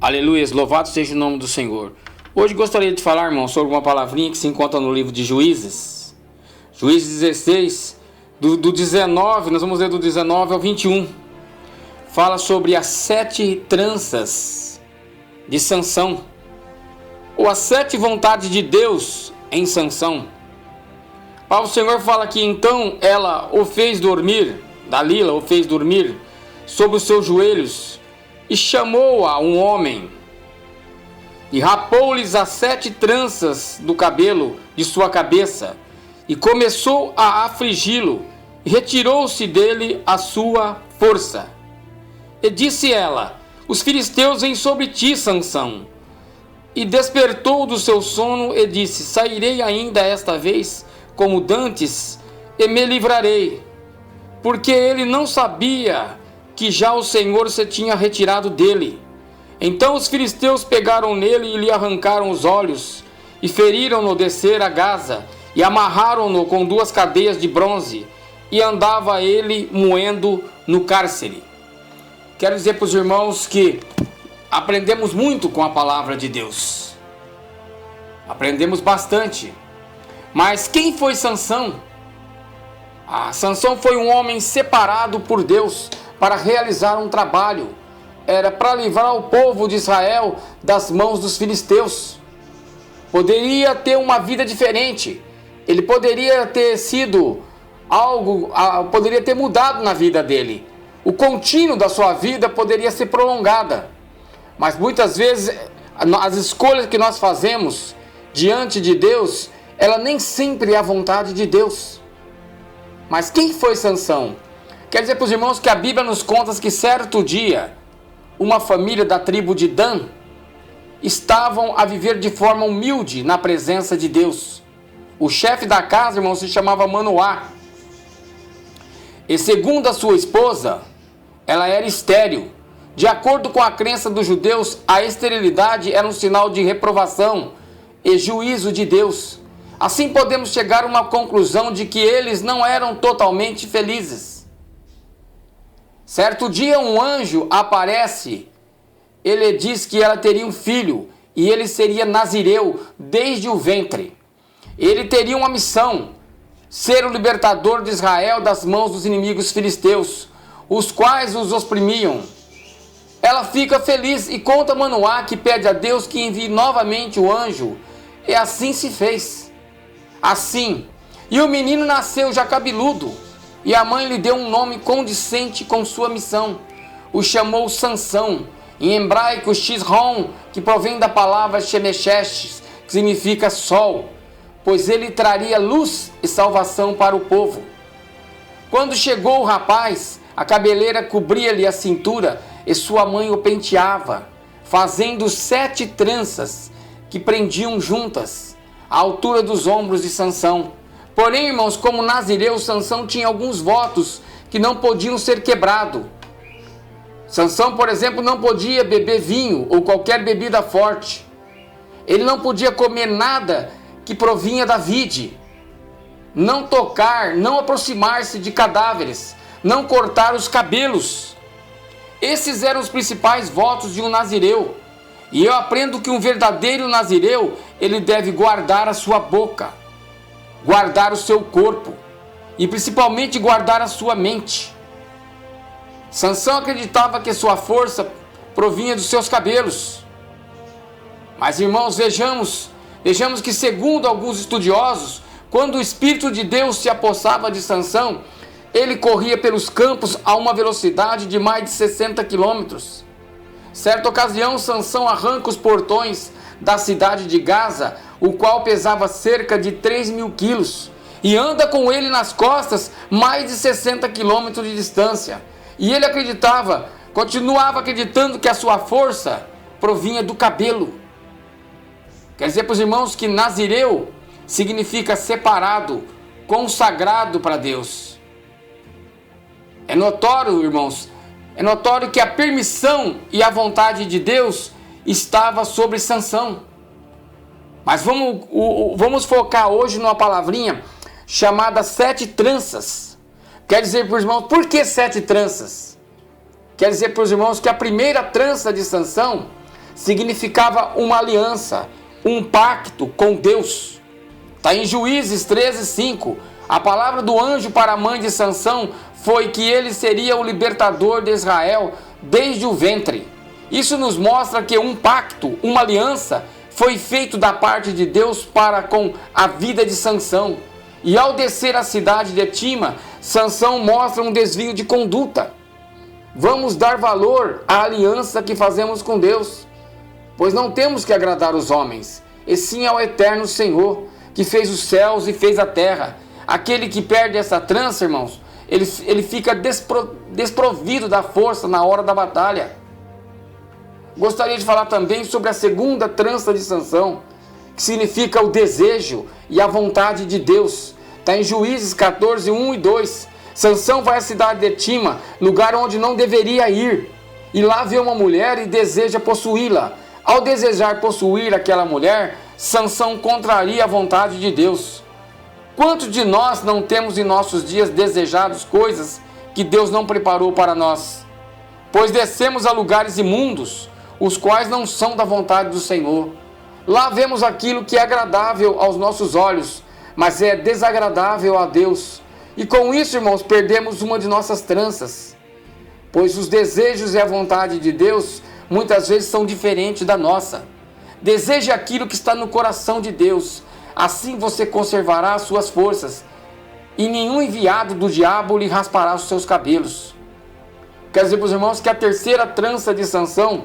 Aleluia, louvado seja o nome do Senhor. Hoje gostaria de falar, irmão, sobre uma palavrinha que se encontra no livro de Juízes. Juízes 16, do 19, nós vamos ler do 19 ao 21. Fala sobre as 7 tranças de Sansão, ou as 7 vontades de Deus em Sansão. O Senhor fala que então ela o fez dormir, Dalila o fez dormir sobre os seus joelhos, e chamou-a um homem, e rapou-lhes as 7 tranças do cabelo de sua cabeça, e começou a afligi-lo, e retirou-se dele a sua força. E disse ela: os filisteus vêm sobre ti, Sansão. E despertou do seu sono e disse: sairei ainda esta vez, como dantes, e me livrarei. Porque ele não sabia que já o Senhor se tinha retirado dele. Então os filisteus pegaram nele e lhe arrancaram os olhos, e feriram-no descer a Gaza, e amarraram-no com 2 cadeias de bronze, e andava ele moendo no cárcere. Quero dizer para os irmãos que aprendemos muito com a palavra de Deus. Aprendemos bastante. Mas quem foi Sansão? Sansão foi um homem separado por Deus para realizar um trabalho. Era para livrar o povo de Israel das mãos dos filisteus. Poderia ter uma vida diferente. Ele poderia ter sido algo, poderia ter mudado na vida dele. O contínuo da sua vida poderia ser prolongada. Mas muitas vezes as escolhas que nós fazemos diante de Deus, ela nem sempre é a vontade de Deus. Mas quem foi Sansão? Quer dizer para os irmãos que a Bíblia nos conta que certo dia, uma família da tribo de Dan estavam a viver de forma humilde na presença de Deus. O chefe da casa, irmão, se chamava Manoá. E segundo a sua esposa, ela era estéril. De acordo com a crença dos judeus, a esterilidade era um sinal de reprovação e juízo de Deus. Assim podemos chegar a uma conclusão de que eles não eram totalmente felizes. Certo dia um anjo aparece, ele diz que ela teria um filho e ele seria nazireu desde o ventre. Ele teria uma missão, ser o libertador de Israel das mãos dos inimigos filisteus, os quais os oprimiam. Ela fica feliz e conta a Manoá, que pede a Deus que envie novamente o anjo, e assim se fez. Assim, e o menino nasceu já cabeludo, e a mãe lhe deu um nome condizente com sua missão. O chamou Sansão, em hebraico Shizron, que provém da palavra Shemeshesh, que significa sol, pois ele traria luz e salvação para o povo. Quando chegou o rapaz, a cabeleira cobria-lhe a cintura, e sua mãe o penteava, fazendo 7 tranças que prendiam juntas à altura dos ombros de Sansão. Porém, irmãos, como nazireu, Sansão tinha alguns votos que não podiam ser quebrados. Sansão, por exemplo, não podia beber vinho ou qualquer bebida forte. Ele não podia comer nada que provinha da vide. Não tocar, não aproximar-se de cadáveres, não cortar os cabelos. Esses eram os principais votos de um nazireu. E eu aprendo que um verdadeiro nazireu, ele deve guardar a sua boca, guardar o seu corpo e principalmente guardar a sua mente. Sansão acreditava que sua força provinha dos seus cabelos. Mas, irmãos, vejamos que, segundo alguns estudiosos, quando o Espírito de Deus se apossava de Sansão, ele corria pelos campos a uma velocidade de mais de 60 quilômetros. Certa ocasião, Sansão arranca os portões da cidade de Gaza, o qual pesava cerca de 3.000 quilos, e anda com ele nas costas mais de 60 quilômetros de distância. E ele continuava acreditando que a sua força provinha do cabelo. Quer dizer para os irmãos que nazireu significa separado, consagrado para Deus. É notório, irmãos, que a permissão e a vontade de Deus estava sobre Sansão. Mas vamos focar hoje numa palavrinha chamada 7 tranças. Quer dizer para os irmãos, por que 7 tranças? Quer dizer para os irmãos que a primeira trança de Sansão significava uma aliança, um pacto com Deus. Está em Juízes 13:5. A palavra do anjo para a mãe de Sansão foi que ele seria o libertador de Israel desde o ventre. Isso nos mostra que um pacto, uma aliança, foi feito da parte de Deus para com a vida de Sansão. E ao descer a cidade de Etima, Sansão mostra um desvio de conduta. Vamos dar valor à aliança que fazemos com Deus, pois não temos que agradar os homens, e sim ao eterno Senhor, que fez os céus e fez a terra. Aquele que perde essa trança, irmãos, ele fica desprovido da força na hora da batalha. Gostaria de falar também sobre a segunda trança de Sansão, que significa o desejo e a vontade de Deus. Está em Juízes 14:1 e 2. Sansão vai à cidade de Etima, lugar onde não deveria ir, e lá vê uma mulher e deseja possuí-la. Ao desejar possuir aquela mulher, Sansão contraria a vontade de Deus. Quantos de nós não temos em nossos dias desejado coisas que Deus não preparou para nós? Pois descemos a lugares imundos, os quais não são da vontade do Senhor. Lá vemos aquilo que é agradável aos nossos olhos, mas é desagradável a Deus. E com isso, irmãos, perdemos uma de nossas tranças. Pois os desejos e a vontade de Deus muitas vezes são diferentes da nossa. Deseje aquilo que está no coração de Deus. Assim você conservará as suas forças, e nenhum enviado do diabo lhe raspará os seus cabelos. Quero dizer para os irmãos que a terceira trança de Sansão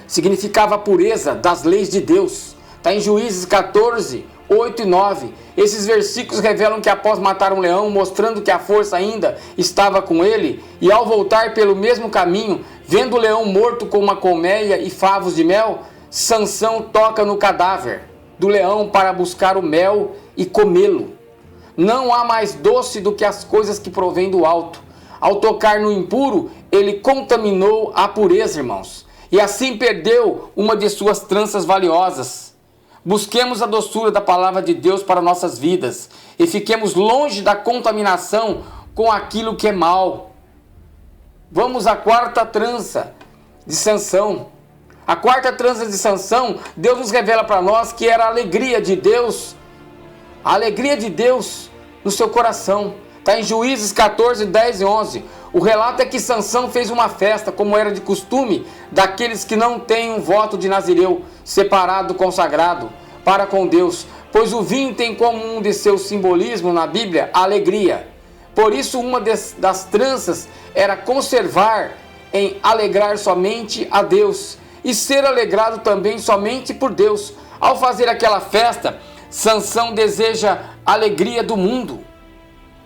significava a pureza das leis de Deus. Está em Juízes 14:8 e 9. Esses versículos revelam que após matar um leão, mostrando que a força ainda estava com ele, e ao voltar pelo mesmo caminho, vendo o leão morto com uma colmeia e favos de mel, Sansão toca no cadáver do leão para buscar o mel e comê-lo. Não há mais doce do que as coisas que provêm do alto. Ao tocar no impuro, ele contaminou a pureza, irmãos, e assim perdeu uma de suas tranças valiosas. Busquemos a doçura da palavra de Deus para nossas vidas e fiquemos longe da contaminação com aquilo que é mal. Vamos à quarta trança de Sansão. A quarta trança de Sansão, Deus nos revela para nós que era a alegria de Deus no seu coração. Está em Juízes 14:10 e 11. O relato é que Sansão fez uma festa, como era de costume, daqueles que não têm um voto de nazireu, separado, consagrado para com Deus. Pois o vinho tem como um de seus simbolismos na Bíblia a alegria. Por isso, uma das tranças era conservar em alegrar somente a Deus e ser alegrado também somente por Deus. Ao fazer aquela festa, Sansão deseja a alegria do mundo.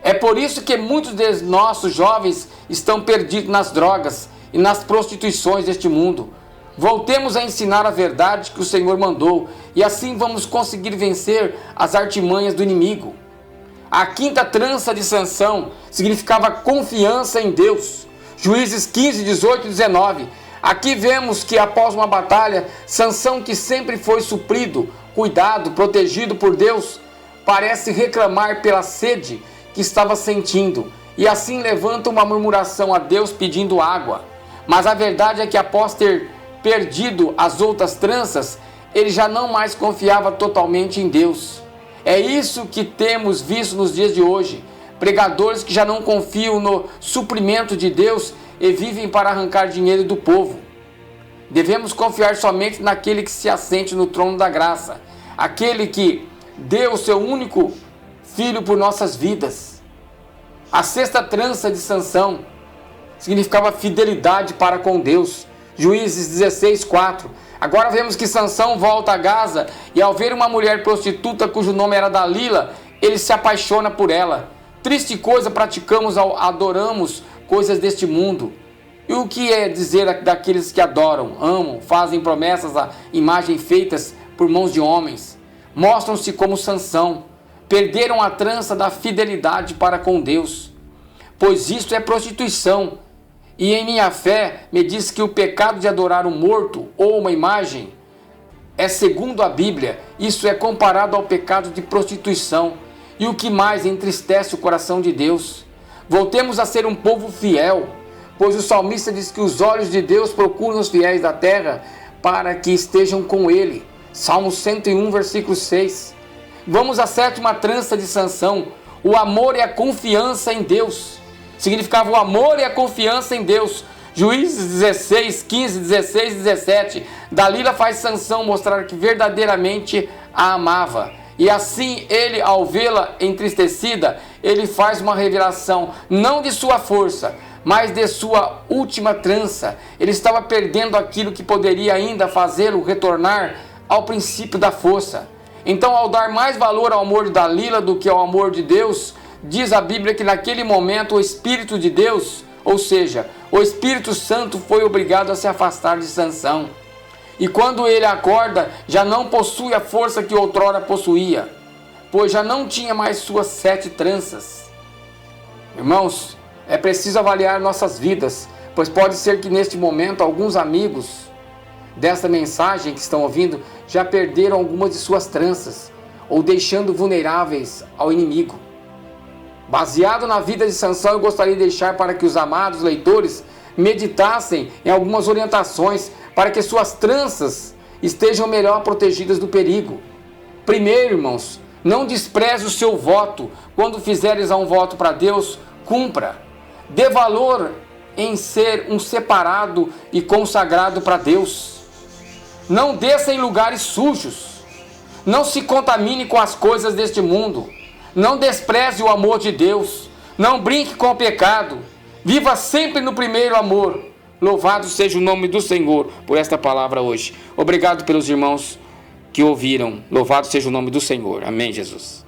É por isso que muitos de nossos jovens estão perdidos nas drogas e nas prostituições deste mundo. Voltemos a ensinar a verdade que o Senhor mandou, e assim vamos conseguir vencer as artimanhas do inimigo. A quinta trança de Sansão significava confiança em Deus. Juízes 15:18 e 19. Aqui vemos que após uma batalha, Sansão, que sempre foi suprido, cuidado, protegido por Deus, parece reclamar pela sede que estava sentindo, e assim levanta uma murmuração a Deus pedindo água. Mas a verdade é que após ter perdido as outras tranças, ele já não mais confiava totalmente em Deus. É isso que temos visto nos dias de hoje. Pregadores que já não confiam no suprimento de Deus e vivem para arrancar dinheiro do povo. Devemos confiar somente naquele que se assente no trono da graça, aquele que deu o seu único Filho por nossas vidas. A sexta trança de Sansão significava fidelidade para com Deus. Juízes 16:4. Agora vemos que Sansão volta a Gaza e ao ver uma mulher prostituta cujo nome era Dalila, ele se apaixona por ela. Triste coisa praticamos ao adoramos coisas deste mundo. E o que é dizer daqueles que adoram, amam, fazem promessas a imagem feitas por mãos de homens? Mostram-se como Sansão. Perderam a trança da fidelidade para com Deus, pois isto é prostituição. E em minha fé me diz que o pecado de adorar um morto ou uma imagem é, segundo a Bíblia, isso é comparado ao pecado de prostituição. E o que mais entristece o coração de Deus? Voltemos a ser um povo fiel, pois o salmista diz que os olhos de Deus procuram os fiéis da terra, para que estejam com ele. Salmo 101, versículo 6. Vamos à sétima trança de Sansão. O amor e a confiança em Deus. Significava o amor e a confiança em Deus. Juízes 16, 15, 16 e 17. Dalila faz Sansão mostrar que verdadeiramente a amava. E assim ele, ao vê-la entristecida, ele faz uma revelação, não de sua força, mas de sua última trança. Ele estava perdendo aquilo que poderia ainda fazê-lo retornar ao princípio da força. Então, ao dar mais valor ao amor de Dalila do que ao amor de Deus, diz a Bíblia que naquele momento o Espírito de Deus, ou seja, o Espírito Santo, foi obrigado a se afastar de Sansão. E quando ele acorda, já não possui a força que outrora possuía, pois já não tinha mais suas 7 tranças. Irmãos, é preciso avaliar nossas vidas, pois pode ser que neste momento alguns amigos desta mensagem que estão ouvindo já perderam algumas de suas tranças, ou deixando vulneráveis ao inimigo. Baseado na vida de Sansão, eu gostaria de deixar para que os amados leitores meditassem em algumas orientações para que suas tranças estejam melhor protegidas do perigo. Primeiro, irmãos, não despreze o seu voto. Quando fizeres um voto para Deus, cumpra. Dê valor em ser um separado e consagrado para Deus. Não desça em lugares sujos. Não se contamine com as coisas deste mundo. Não despreze o amor de Deus. Não brinque com o pecado. Viva sempre no primeiro amor. Louvado seja o nome do Senhor por esta palavra hoje. Obrigado pelos irmãos que ouviram. Louvado seja o nome do Senhor. Amém, Jesus.